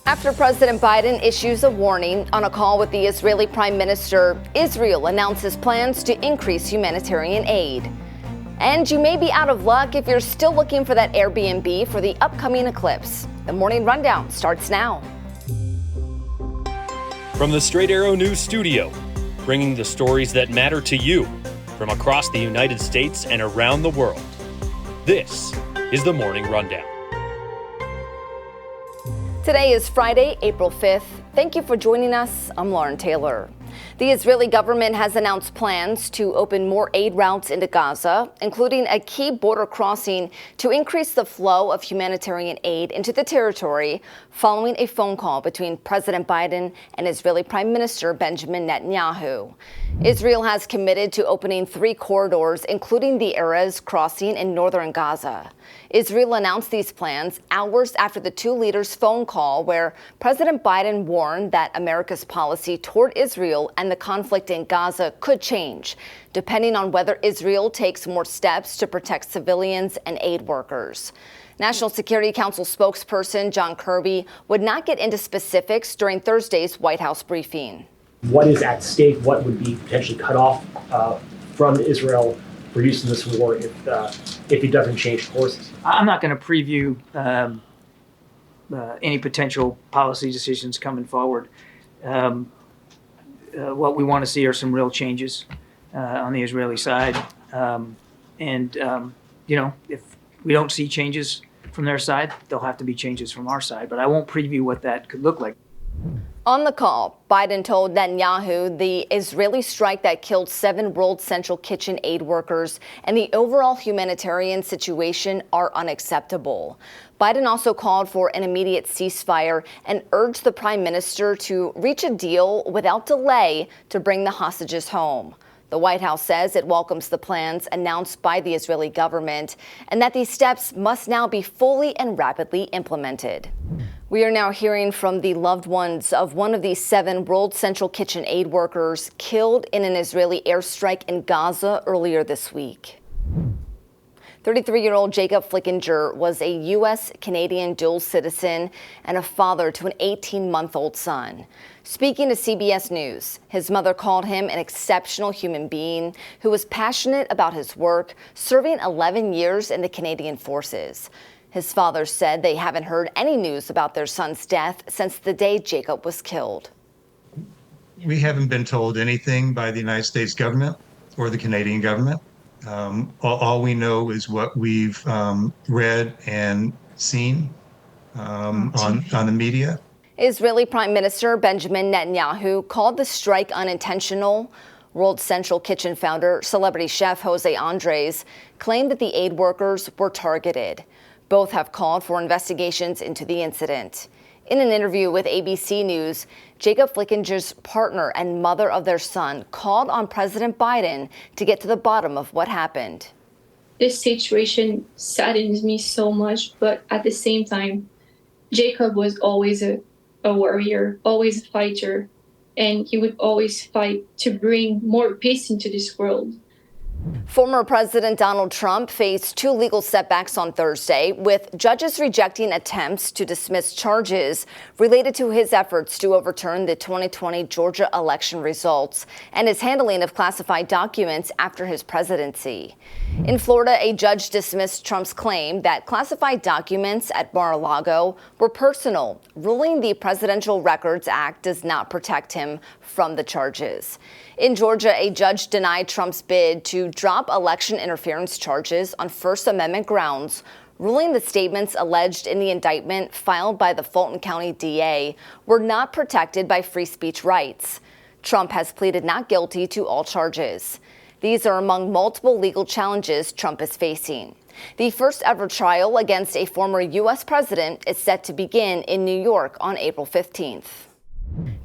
After President Biden issues a warning on a call with the Israeli Prime Minister, Israel announces plans to increase humanitarian aid. And you may be out of luck if you're still looking for that Airbnb for the upcoming eclipse. The Morning Rundown starts now. From the Straight Arrow News Studio, bringing the stories that matter to you from across the United States and around the world. This is the Morning Rundown. Today is Friday, April 5th. Thank you for joining us. I'm Lauren Taylor. The Israeli government has announced plans to open more aid routes into Gaza, including a key border crossing to increase the flow of humanitarian aid into the territory following a phone call between President Biden and Israeli Prime Minister Benjamin Netanyahu. Israel has committed to opening 3 corridors, including the Erez crossing in northern Gaza. Israel announced these plans hours after the two leaders' phone call, where President Biden warned that America's policy toward Israel and the conflict in Gaza could change, depending on whether Israel takes more steps to protect civilians and aid workers. National Security Council spokesperson John Kirby would not get into specifics during Thursday's White House briefing. What is at stake? What would be potentially cut off from Israel for use in this war if it doesn't change courses? I'm not going to preview any potential policy decisions coming forward. What we want to see are some real changes on the Israeli side. If we don't see changes from their side, there'll have to be changes from our side. But I won't preview what that could look like. On the call, Biden told Netanyahu the Israeli strike that killed 7 World Central Kitchen aid workers and the overall humanitarian situation are unacceptable. Biden also called for an immediate ceasefire and urged the prime minister to reach a deal without delay to bring the hostages home. The White House says it welcomes the plans announced by the Israeli government and that these steps must now be fully and rapidly implemented. We are now hearing from the loved ones of one of these 7 World Central Kitchen aid workers killed in an Israeli airstrike in Gaza earlier this week. 33-year-old Jacob Flickinger was a U.S.-Canadian dual citizen and a father to an 18-month-old son. Speaking to CBS News, his mother called him an exceptional human being who was passionate about his work, serving 11 years in the Canadian Forces. His father said they haven't heard any news about their son's death since the day Jacob was killed. We haven't been told anything by the United States government or the Canadian government. All we know is what we've read and seen on the media. Israeli Prime Minister Benjamin Netanyahu called the strike unintentional. World Central Kitchen founder, celebrity chef Jose Andres, claimed that the aid workers were targeted. Both have called for investigations into the incident. In an interview with ABC News, Jacob Flickinger's partner and mother of their son called on President Biden to get to the bottom of what happened. This situation saddens me so much, but at the same time, Jacob was always a warrior, always a fighter, and he would always fight to bring more peace into this world. Former President Donald Trump faced 2 legal setbacks on Thursday, with judges rejecting attempts to dismiss charges related to his efforts to overturn the 2020 Georgia election results and his handling of classified documents after his presidency. In Florida, a judge dismissed Trump's claim that classified documents at Mar-a-Lago were personal, ruling the Presidential Records Act does not protect him from the charges. In Georgia, a judge denied Trump's bid to drop election interference charges on First Amendment grounds, ruling the statements alleged in the indictment filed by the Fulton County DA were not protected by free speech rights. Trump has pleaded not guilty to all charges. These are among multiple legal challenges Trump is facing. The first ever trial against a former U.S. president is set to begin in New York on April 15th.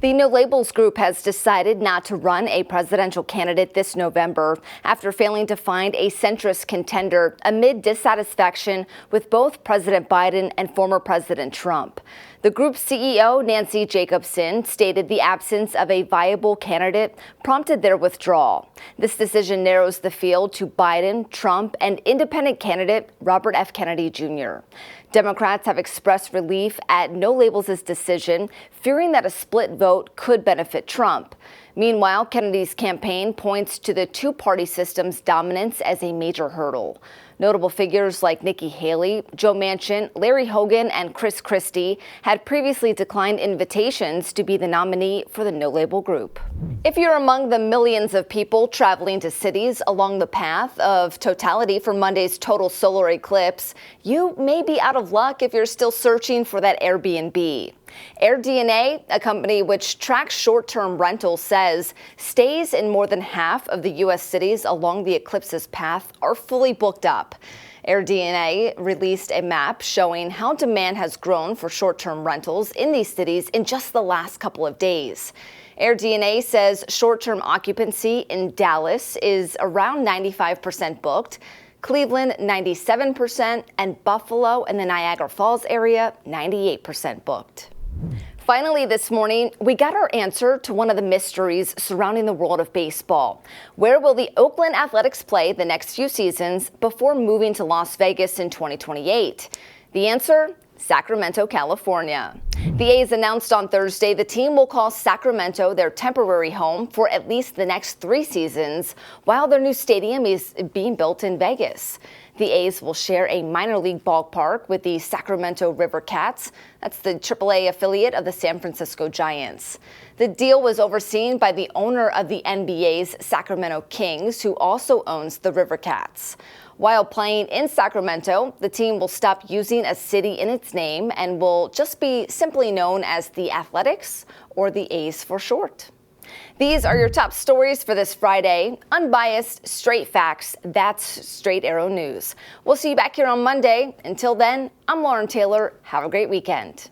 The No Labels Group has decided not to run a presidential candidate this November after failing to find a centrist contender amid dissatisfaction with both President Biden and former President Trump. The group's CEO, Nancy Jacobson, stated the absence of a viable candidate prompted their withdrawal. This decision narrows the field to Biden, Trump, and independent candidate Robert F. Kennedy Jr. Democrats have expressed relief at No Labels' decision, fearing that a split vote could benefit Trump. Meanwhile, Kennedy's campaign points to the two-party system's dominance as a major hurdle. Notable figures like Nikki Haley, Joe Manchin, Larry Hogan, and Chris Christie had previously declined invitations to be the nominee for the No Label group. If you're among the millions of people traveling to cities along the path of totality for Monday's total solar eclipse, you may be out of luck if you're still searching for that Airbnb. AirDNA, a company which tracks short-term rentals, says stays in more than half of the U.S. cities along the eclipse's path are fully booked up. AirDNA released a map showing how demand has grown for short-term rentals in these cities in just the last couple of days. AirDNA says short-term occupancy in Dallas is around 95% booked, Cleveland 97%, and Buffalo and the Niagara Falls area 98% booked. Finally this morning, we got our answer to one of the mysteries surrounding the world of baseball. Where will the Oakland Athletics play the next few seasons before moving to Las Vegas in 2028? The answer? Sacramento, California. The A's announced on Thursday the team will call Sacramento their temporary home for at least the next 3 seasons, while their new stadium is being built in Vegas. The A's will share a minor league ballpark with the Sacramento River Cats. That's the AAA affiliate of the San Francisco Giants. The deal was overseen by the owner of the NBA's Sacramento Kings, who also owns the River Cats. While playing in Sacramento, the team will stop using a city in its name and will just be simply known as the Athletics, or the A's for short. These are your top stories for this Friday. Unbiased, straight facts. That's Straight Arrow News. We'll see you back here on Monday. Until then, I'm Lauren Taylor. Have a great weekend.